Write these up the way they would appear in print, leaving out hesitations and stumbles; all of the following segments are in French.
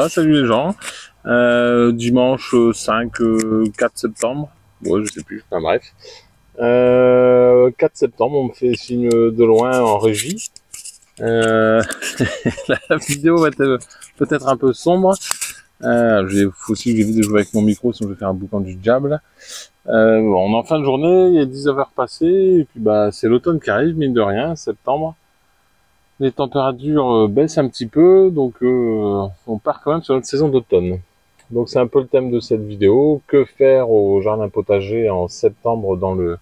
Salut les gens. Dimanche 4 septembre. Ouais, je sais plus. Enfin bref. 4 septembre, on me fait signe de loin en régie. Euh, la vidéo va être peut-être un peu sombre. Faut aussi que j'évite de jouer avec mon micro, sinon je vais faire un boucan du diable. On est en fin de journée, il y a 19 heures passées, et puis c'est l'automne qui arrive, mine de rien, septembre. Les températures baissent un petit peu, donc on part quand même sur notre saison d'automne. Donc c'est un peu le thème de cette vidéo. Que faire au jardin potager en septembre dans le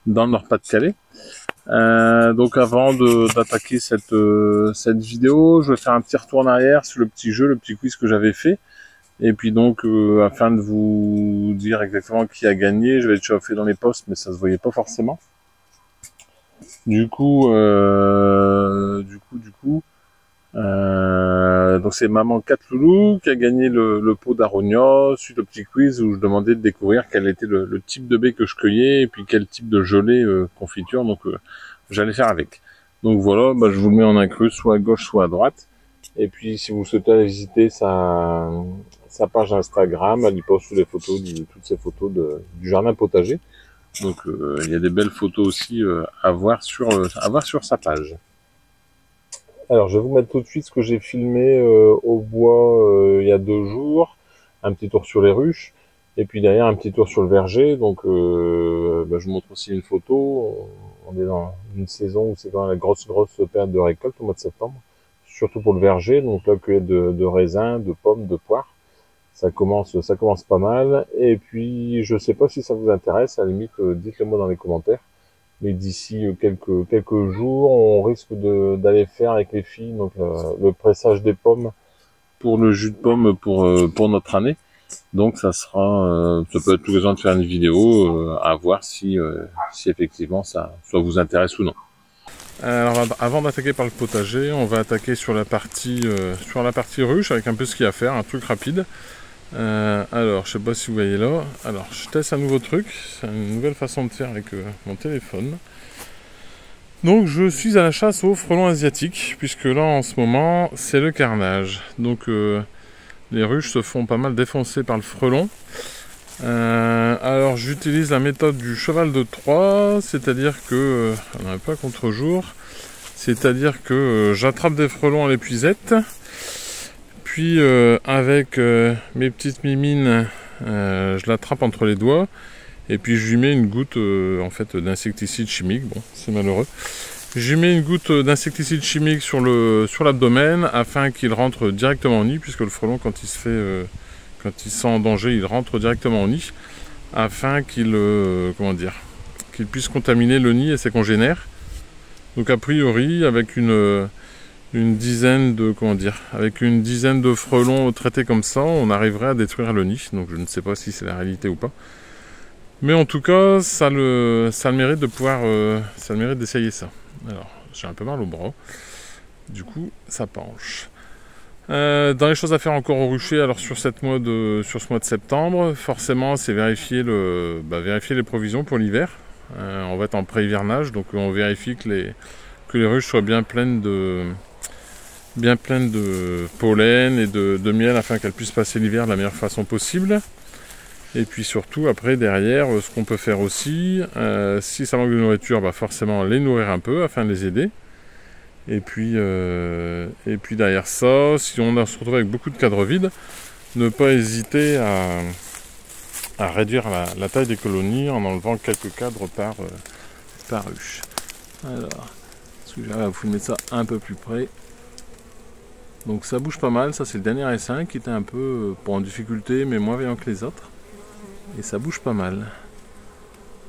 Nord-Pas-de-Calais. Donc avant d'attaquer cette vidéo, je vais faire un petit retour en arrière sur le petit jeu, le petit quiz que j'avais fait. Et puis donc afin de vous dire exactement qui a gagné, je vais être chauffé dans les posts, mais ça se voyait pas forcément. Du coup, donc c'est Maman 4 Loulou qui a gagné le pot d'Arogna suite au petit quiz où je demandais de découvrir quel était le type de baie que je cueillais et puis quel type de gelée confiture j'allais faire avec. Donc voilà, je vous le mets en inclus, soit à gauche, soit à droite. Et puis si vous souhaitez aller visiter sa page Instagram, elle y poste toutes ces photos du jardin potager. Donc il y a des belles photos aussi à voir sur sa page. Alors, je vais vous mettre tout de suite ce que j'ai filmé au bois il y a 2 jours. Un petit tour sur les ruches. Et puis derrière, un petit tour sur le verger. Donc, je vous montre aussi une photo. On est dans une saison où c'est quand même la grosse période de récolte au mois de septembre. Surtout pour le verger. Donc là, cueillette de raisins, de pommes, de poires. Ça commence pas mal. Et puis, je sais pas si ça vous intéresse. À la limite, dites-le moi dans les commentaires. Mais d'ici quelques jours, on risque d'aller faire avec les filles donc le pressage des pommes pour le jus de pomme pour notre année. Donc ça peut être l'occasion de faire une vidéo à voir si effectivement ça vous intéresse ou non. Alors avant d'attaquer par le potager, on va attaquer sur la partie ruche avec un peu ce qu'il y a à faire, un truc rapide. Alors, je sais pas si vous voyez là. Alors, je teste un nouveau truc. C'est une nouvelle façon de faire avec mon téléphone. Donc, je suis à la chasse aux frelons asiatiques, puisque là, en ce moment, c'est le carnage. Donc, les ruches se font pas mal défoncer par le frelon. Alors, j'utilise la méthode du cheval de Troie, c'est-à-dire que, on n'a pas contre-jour, c'est-à-dire que j'attrape des frelons à l'épuisette. Puis avec mes petites mimines, je l'attrape entre les doigts et puis je lui mets une goutte en fait d'insecticide chimique. Bon, c'est malheureux. Je lui mets une goutte d'insecticide chimique sur l'abdomen afin qu'il rentre directement au nid, puisque le frelon quand il se sent en danger, il rentre directement au nid, afin qu'il puisse contaminer le nid et ses congénères. Donc a priori avec une dizaine de frelons traités comme ça, on arriverait à détruire le nid. Donc je ne sais pas si c'est la réalité ou pas. Mais en tout cas, ça a le mérite d'essayer ça. Alors, j'ai un peu mal au bras. Du coup, ça penche. Dans les choses à faire encore au rucher, alors sur ce mois de septembre, forcément, c'est vérifier les provisions pour l'hiver. On va être en pré-hivernage, donc on vérifie que les ruches soient bien pleines de pollen et de miel afin qu'elles puissent passer l'hiver de la meilleure façon possible. Et puis surtout après derrière ce qu'on peut faire aussi, si ça manque de nourriture, forcément les nourrir un peu afin de les aider. Et puis derrière ça, si on se retrouve avec beaucoup de cadres vides, ne pas hésiter à réduire la taille des colonies en enlevant quelques cadres par ruche. Alors, est-ce que j'arrive à vous filmer ça un peu plus près? Donc ça bouge pas mal, ça c'est le dernier essaim qui était un peu en difficulté mais moins vaillant que les autres. Et ça bouge pas mal.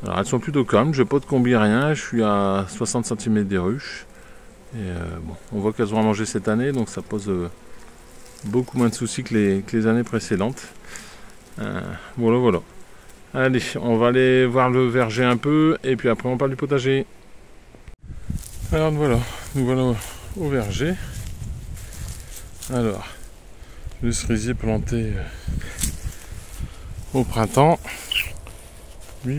Alors elles sont plutôt calmes, j'ai pas de combi rien, je suis à 60 cm des ruches. Et on voit qu'elles ont à manger cette année, donc ça pose beaucoup moins de soucis que les années précédentes. Voilà. Allez, on va aller voir le verger un peu, et puis après on parle du potager. Alors voilà, nous voilà au verger. Alors, le cerisier planté au printemps,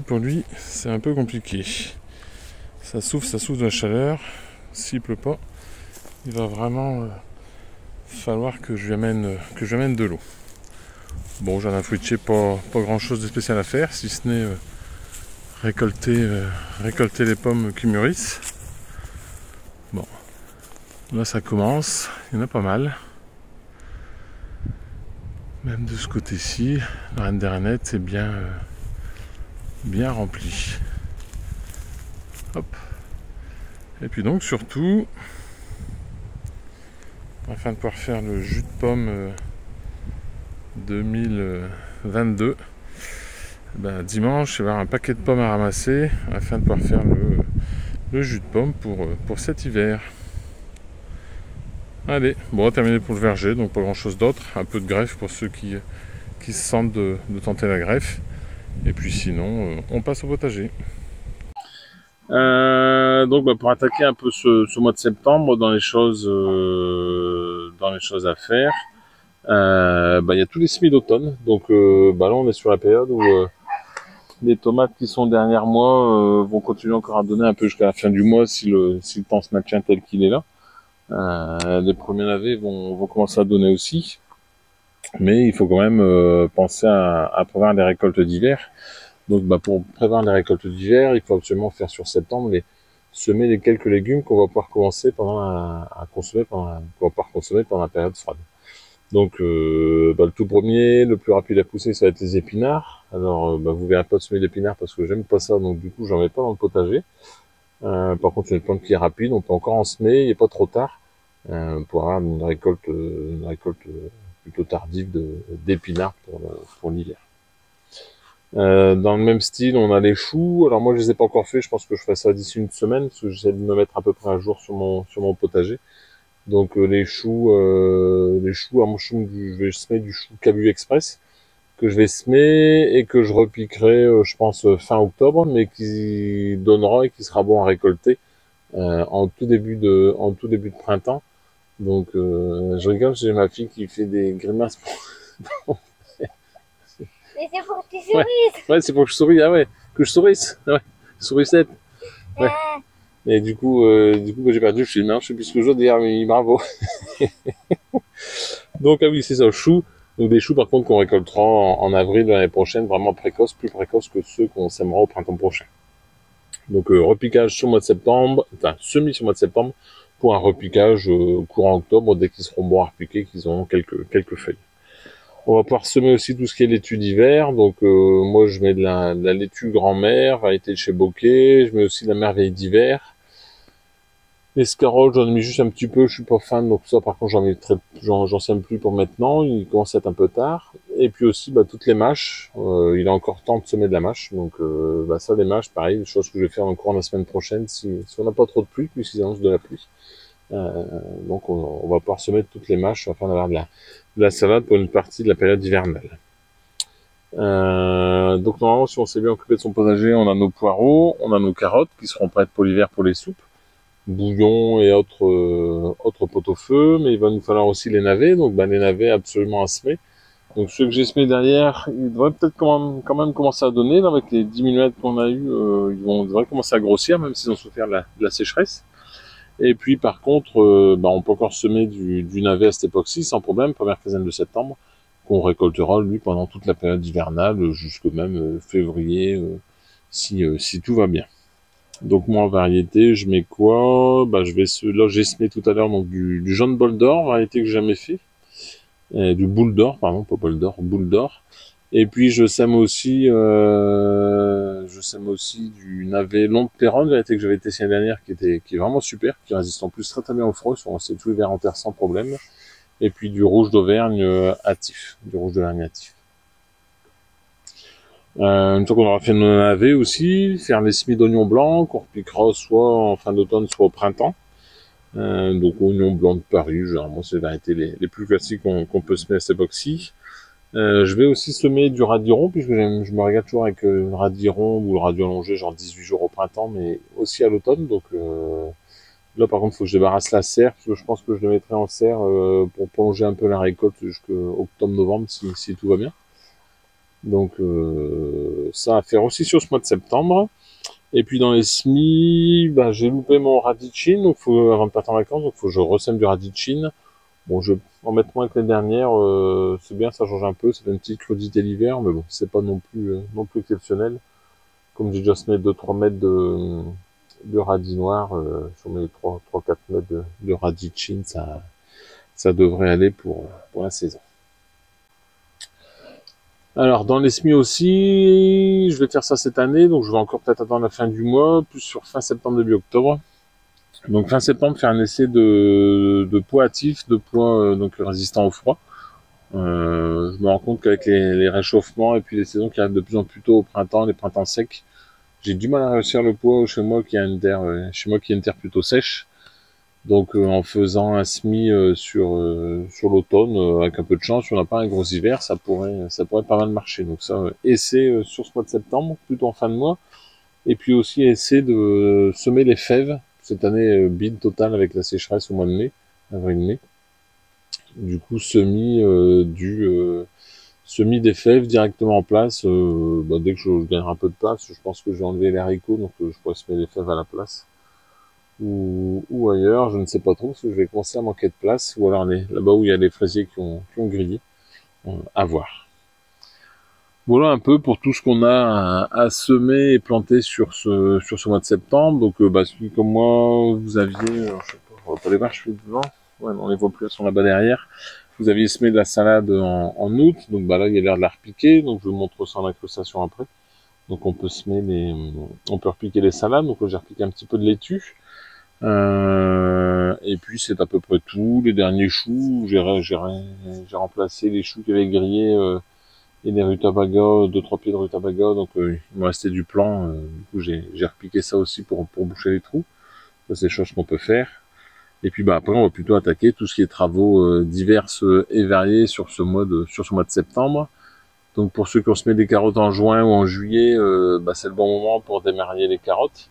pour lui, c'est un peu compliqué. Ça souffle de la chaleur. S'il pleut pas, il va vraiment falloir que je lui amène de l'eau. Bon, j'en ai switché, pas grand chose de spécial à faire, si ce n'est récolter les pommes qui mûrissent. Bon, là ça commence, il y en a pas mal. Même de ce côté-ci, la reine des rainettes est bien remplie. Hop. Et puis donc surtout, afin de pouvoir faire le jus de pomme 2022, dimanche, il va y avoir un paquet de pommes à ramasser afin de pouvoir faire le jus de pomme pour cet hiver. Allez, bon, terminé pour le verger, donc pas grand chose d'autre. Un peu de greffe pour ceux qui se sentent de tenter la greffe. Et puis sinon, on passe au potager. Donc pour attaquer un peu ce mois de septembre dans les choses à faire, il y a tous les semis d'automne. Donc là on est sur la période où les tomates qui sont derrière moi vont continuer encore à donner un peu jusqu'à la fin du mois si le temps se maintient tel qu'il est là. Les premiers navets vont commencer à donner aussi, mais il faut quand même penser à prévoir les récoltes d'hiver. Donc pour prévoir les récoltes d'hiver, il faut absolument faire sur septembre semer les quelques légumes qu'on va pouvoir commencer à consommer qu'on va pouvoir consommer pendant la période froide. Donc le tout premier, le plus rapide à pousser, ça va être les épinards. Alors vous verrez pas de semer d'épinards parce que j'aime pas ça, donc du coup j'en mets pas dans le potager. Par contre, c'est une plante qui est rapide, on peut encore en semer, il n'est pas trop tard pour avoir une récolte plutôt tardive d'épinards pour l'hiver. Dans le même style, on a les choux. Alors moi, je les ai pas encore fait. Je pense que je ferai ça d'ici une semaine parce que j'essaie de me mettre à peu près à jour sur mon potager. Donc les choux, je vais semer du chou Cabu Express que je vais semer et que je repiquerai, je pense fin octobre, mais qui donnera et qui sera bon à récolter en tout début de printemps. Donc je rigole, j'ai ma fille qui fait des grimaces. Mais c'est pour que tu sourisses. Ouais, c'est pour que je souris. Ah ouais, que je sourisse. Ouais, sourissette. Ouais. Et du coup, j'ai perdu le fil. Non, je sais plus ce que je veux dire, mais bravo. Donc, ah oui, c'est ça, choux. Donc, des choux, par contre, qu'on récoltera en avril de l'année prochaine, vraiment précoces, plus précoces que ceux qu'on sèmera au printemps prochain. Donc, repiquage sur le mois de septembre, enfin, semis sur le mois de septembre, pour un repiquage courant octobre, dès qu'ils seront bons à repiquer, qu'ils auront quelques feuilles. On va pouvoir semer aussi tout ce qui est laitue d'hiver. Donc moi je mets de la laitue grand-mère, variété de chez Bocquet. Je mets aussi de la merveille d'hiver. L'escarole, j'en ai mis juste un petit peu, je suis pas fan, donc ça par contre j'en sème plus pour maintenant, il commence à être un peu tard. Et puis aussi toutes les mâches, il est encore temps de semer de la mâche, donc ça les mâches, pareil, chose que je vais faire en courant la semaine prochaine si on n'a pas trop de pluie, puisqu'ils annoncent de la pluie. Donc on va pouvoir semer toutes les mâches afin d'avoir de la salade pour une partie de la période hivernale. Donc normalement, si on s'est bien occupé de son potager, on a nos poireaux, on a nos carottes qui seront prêtes pour l'hiver pour les soupes, bouillons et autres pot-au-feu, mais il va nous falloir aussi les navets, donc les navets absolument à semer. Donc ceux que j'ai semés derrière, ils devraient peut-être quand même commencer à donner, là, avec les 10 mm qu'on a eu, ils devraient commencer à grossir, même s'ils ont souffert de la sécheresse. Et puis par contre, on peut encore semer du navet à cette époque-ci sans problème, première quinzaine de septembre, qu'on récoltera lui pendant toute la période hivernale, jusqu'au même février, si tout va bien. Donc moi en variété, je mets quoi? Là j'ai semé tout à l'heure donc du jaune bol d'or, variété que j'ai jamais fait, du boule d'or, pardon, pas bol d'or, boule d'or. Et puis je sème aussi du navet long de Péronne, variété que j'avais testé l'année dernière, qui est vraiment super, qui résiste en plus très très bien au froid, ils sont restés tout l'hiver en terre sans problème. Et puis du rouge d'Auvergne hâtif, une fois qu'on aura fait nos navets aussi, faire les semis d'oignons blancs, qu'on repiquera soit en fin d'automne, soit au printemps. Donc oignons blancs de Paris, généralement c'est les variétés les plus classiques qu'on peut semer à cette époque-ci. Je vais aussi semer du radiron, puisque je me regarde toujours avec le radiron ou le radio allongé, genre 18 jours au printemps, mais aussi à l'automne. Donc là, par contre, il faut que je débarrasse la serre, parce que je pense que je le mettrai en serre pour prolonger un peu la récolte jusqu'au octobre-novembre, si tout va bien. Donc ça à faire aussi sur ce mois de septembre. Et puis dans les semis, j'ai loupé mon radicchine, donc avant de partir en vacances, donc faut que je ressème du radicchine. Bon, je vais en mettre moins que l'année dernière, c'est bien, ça change un peu, ça donne une petite crudité l'hiver, mais bon, c'est pas non plus exceptionnel. Comme j'ai déjà semé 2-3 mètres de radis noirs, sur mes 3-4 mètres de radis chin, ça devrait aller pour la saison. Alors, dans les semis aussi, je vais faire ça cette année, donc je vais encore peut-être attendre la fin du mois, plus sur fin septembre, début octobre. Donc fin septembre, faire un essai de poids actif, de poids donc résistant au froid. Je me rends compte qu'avec les réchauffements et puis les saisons qui arrivent de plus en plus tôt au printemps, les printemps secs, j'ai du mal à réussir le poids chez moi qui a une terre plutôt sèche. Donc en faisant un semis sur l'automne, avec un peu de chance, si on n'a pas un gros hiver, ça pourrait pas mal marcher. Donc ça, essai sur ce mois de septembre, plutôt en fin de mois. Et puis aussi essayer de semer les fèves. Cette année, bide totale avec la sécheresse au mois de mai, avril-mai. Du coup, semis des fèves directement en place. Dès que je gagnerai un peu de place, je pense que je vais enlever les haricots, donc je pourrais semer les fèves à la place. Ou ailleurs, je ne sais pas trop, parce que je vais commencer à manquer de place, ou alors là-bas où il y a les fraisiers qui ont grillé. À voir. Voilà un peu pour tout ce qu'on a à semer et planter sur ce mois de septembre. Donc, si comme moi, vous aviez, je sais pas, on va pas les voir, je suis devant. Ouais, on les voit plus, elles sont là-bas derrière. Vous aviez semé de la salade en août, donc là, il y a l'air de la repiquer. Donc, je vous montre ça en incrustation après. Donc, on peut repiquer les salades. Donc, j'ai repiqué un petit peu de laitue. Et puis, c'est à peu près tout. Les derniers choux, j'ai remplacé les choux qui avaient grillé. Et des rutabagas, 2-3 pieds de rutabaga, donc il me restait du plan, du coup j'ai repiqué ça aussi pour boucher les trous. Ça c'est des choses qu'on peut faire. Et puis après on va plutôt attaquer tout ce qui est travaux divers et variés sur ce mois de septembre. Donc pour ceux qui ont semé des carottes en juin ou en juillet, c'est le bon moment pour démarrer les carottes.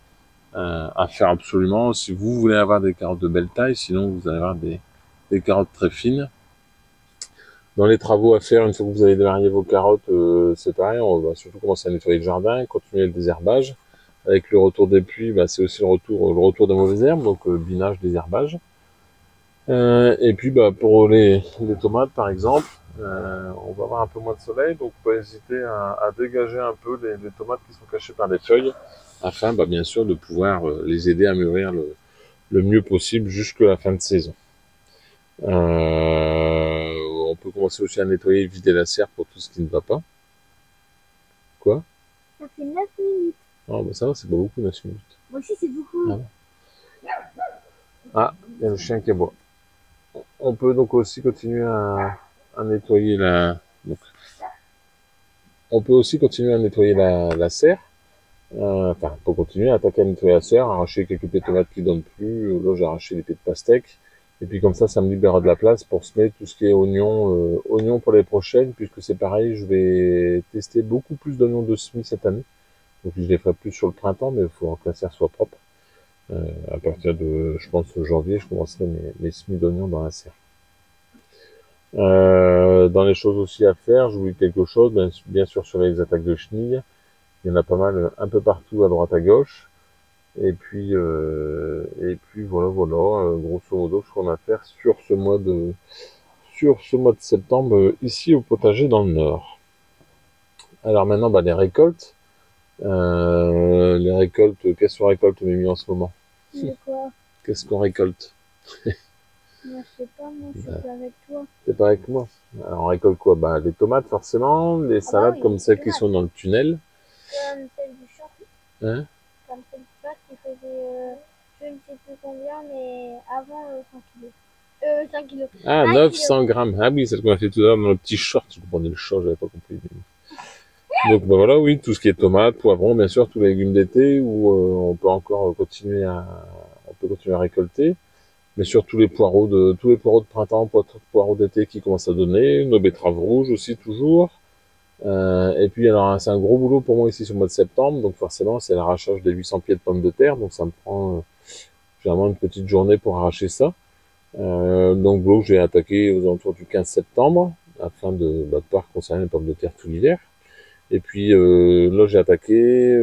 À faire absolument si vous voulez avoir des carottes de belle taille, sinon vous allez avoir des carottes très fines. Dans les travaux à faire, une fois que vous avez démarré vos carottes, c'est pareil, on va surtout commencer à nettoyer le jardin, continuer le désherbage. Avec le retour des pluies, c'est aussi le retour des mauvaises herbes, donc binage, désherbage. Et puis pour les tomates par exemple, on va avoir un peu moins de soleil, donc pas hésiter à dégager un peu les tomates qui sont cachées par des feuilles, afin bien sûr de pouvoir les aider à mûrir le mieux possible jusqu'à la fin de saison. On peut commencer aussi à nettoyer et vider la serre pour tout ce qui ne va pas. Quoi? Ça fait 9 minutes. Ah, ça va, c'est pas beaucoup, 9 minutes. Moi aussi, c'est beaucoup. Ah, il y a le chien qui aboie. On peut donc aussi continuer à nettoyer on peut aussi continuer à nettoyer la serre. On peut continuer à attaquer à nettoyer la serre, arracher quelques pieds de tomates qui donnent plus. Là, j'ai arraché les pieds de pastèque. Et puis comme ça me libérera de la place pour semer tout ce qui est oignons pour les prochaines, puisque c'est pareil, je vais tester beaucoup plus d'oignons de semis cette année. Donc je les ferai plus sur le printemps, mais il faut que la serre soit propre. À partir de, je pense, janvier, je commencerai mes semis d'oignons dans la serre. Dans les choses aussi à faire, j'oublie quelque chose, bien sûr sur les attaques de chenilles. Il y en a pas mal un peu partout à droite à gauche. Et puis voilà, grosso modo ce qu'on a à faire sur ce mois de septembre ici au potager dans le Nord. Alors maintenant, les récoltes. Qu'est-ce qu'on récolte, Mimi, en ce moment? De quoi? Qu'est-ce qu'on récolte? Moi, je sais pas, moi, je suis pas avec toi. T'es pas avec moi? Alors on récolte quoi? Les tomates forcément, les salades oui, comme celles qui sont dans le tunnel. Comme celle du short. Hein? Comme celle du short qui faisait, je ne sais plus combien, mais avant 100 kilos. 5 kilos. Ah, 900 grammes. Ah oui, celle qu'on a fait tout à l'heure dans le petit short. Je comprenais le short, j'avais pas compris. Donc voilà, oui, tout ce qui est tomates, poivrons, bien sûr, tous les légumes d'été où on peut continuer à récolter. Bien sûr, tous les poireaux de printemps, poireaux d'été qui commencent à donner, nos betteraves rouges aussi toujours. Et puis alors c'est un gros boulot pour moi ici sur le mois de septembre, donc forcément c'est l'arrachage des 800 pieds de pommes de terre, donc ça me prend généralement une petite journée pour arracher ça. Donc l'eau, j'ai attaqué aux alentours du 15 septembre afin de pouvoir conserver les pommes de terre tout l'hiver. Et puis là j'ai attaqué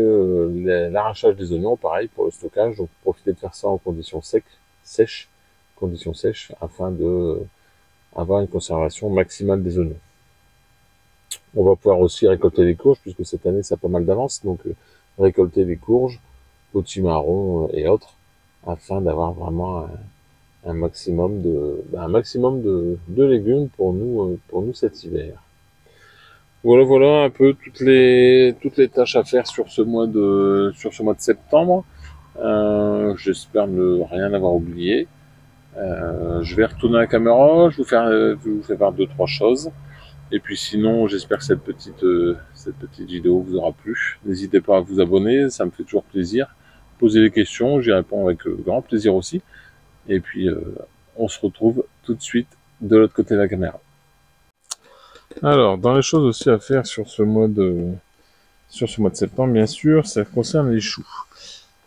l'arrachage des oignons, pareil pour le stockage, donc profiter de faire ça en conditions sèches, afin de avoir une conservation maximale des oignons. On va pouvoir aussi récolter les courges, puisque cette année ça a pas mal d'avance, donc récolter les courges, potimarron et autres, afin d'avoir vraiment un maximum de légumes pour nous cet hiver. Voilà un peu toutes les tâches à faire sur ce mois de septembre. J'espère ne rien avoir oublié. Je vais retourner à la caméra, je vais vous faire voir 2-3 choses. Et puis sinon, j'espère que cette petite vidéo vous aura plu. N'hésitez pas à vous abonner, ça me fait toujours plaisir. Posez des questions, j'y réponds avec grand plaisir aussi. Et puis, on se retrouve tout de suite de l'autre côté de la caméra. Alors, dans les choses aussi à faire sur ce mois de septembre, bien sûr, ça concerne les choux.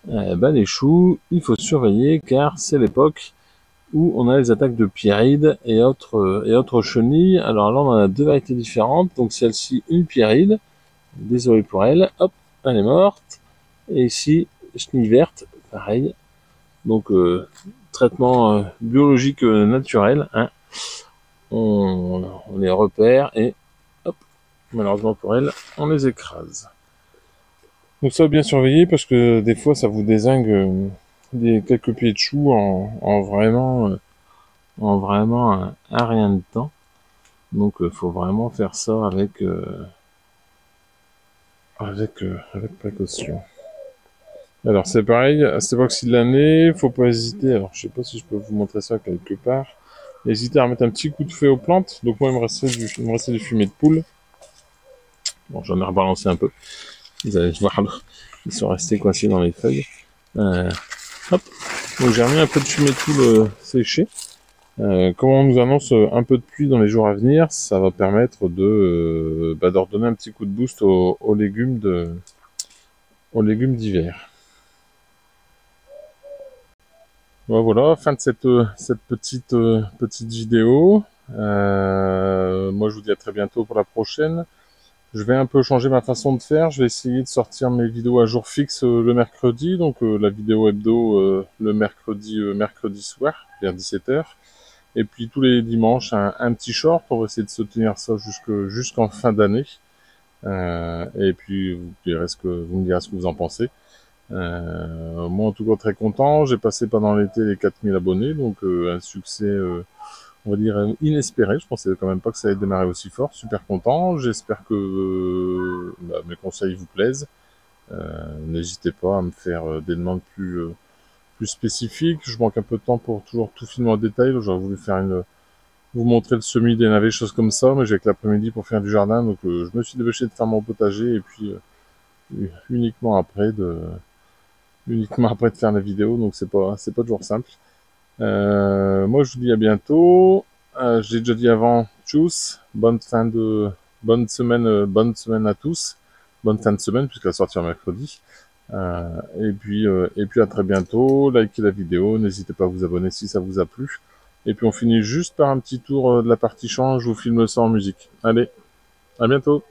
Les choux, il faut surveiller car c'est l'époque où on a les attaques de pierrides et autres chenilles. Alors là, on en a 2 variétés différentes. Donc celle-ci, une pierride. Désolé pour elle. Hop, elle est morte. Et ici, chenille verte, pareil. Donc traitement biologique naturel. Hein. On les repère et hop, malheureusement pour elle, on les écrase. Donc ça, bien surveiller parce que des fois, ça vous dézingue quelques pieds de choux en vraiment un rien de temps. Donc faut vraiment faire ça avec précaution. Alors c'est pareil, à cette époque-ci de l'année, faut pas hésiter, alors je sais pas si je peux vous montrer ça quelque part, hésitez à remettre un petit coup de feu aux plantes. Donc moi il me restait du fumier de poule. Bon, j'en ai rebalancé un peu, vous allez voir, ils sont restés coincés dans les feuilles. Hop, donc j'ai remis un peu de fumier de poule séché. Comme on nous annonce un peu de pluie dans les jours à venir, ça va permettre de leur donner un petit coup de boost aux légumes d'hiver. Voilà, fin de cette petite vidéo. Moi je vous dis à très bientôt pour la prochaine. Je vais un peu changer ma façon de faire. Je vais essayer de sortir mes vidéos à jour fixe le mercredi, donc la vidéo hebdo le mercredi soir vers 17h. Et puis tous les dimanches, un petit short. On va essayer de se tenir ça jusqu'en fin d'année. Et puis vous me direz ce que vous en pensez. Moi en tout cas très content. J'ai passé pendant l'été les 4000 abonnés, donc un succès on va dire inespéré. Je pensais quand même pas que ça allait démarrer aussi fort. Super content. J'espère que mes conseils vous plaisent. N'hésitez pas à me faire des demandes plus spécifiques. Je manque un peu de temps pour toujours tout filmer en détail. J'aurais voulu vous montrer le semis des navets, choses comme ça, mais j'ai que l'après-midi pour faire du jardin, donc je me suis dépêché de faire mon potager et puis uniquement après de faire la vidéo, donc c'est pas toujours simple. Moi je vous dis à bientôt. J'ai déjà dit avant, tchuss, bonne semaine à tous, bonne fin de semaine puisqu'elle sortira mercredi. Et puis à très bientôt. Likez la vidéo, n'hésitez pas à vous abonner si ça vous a plu. Et puis on finit juste par un petit tour de la partie champ, je vous filme ça en musique. Allez, à bientôt.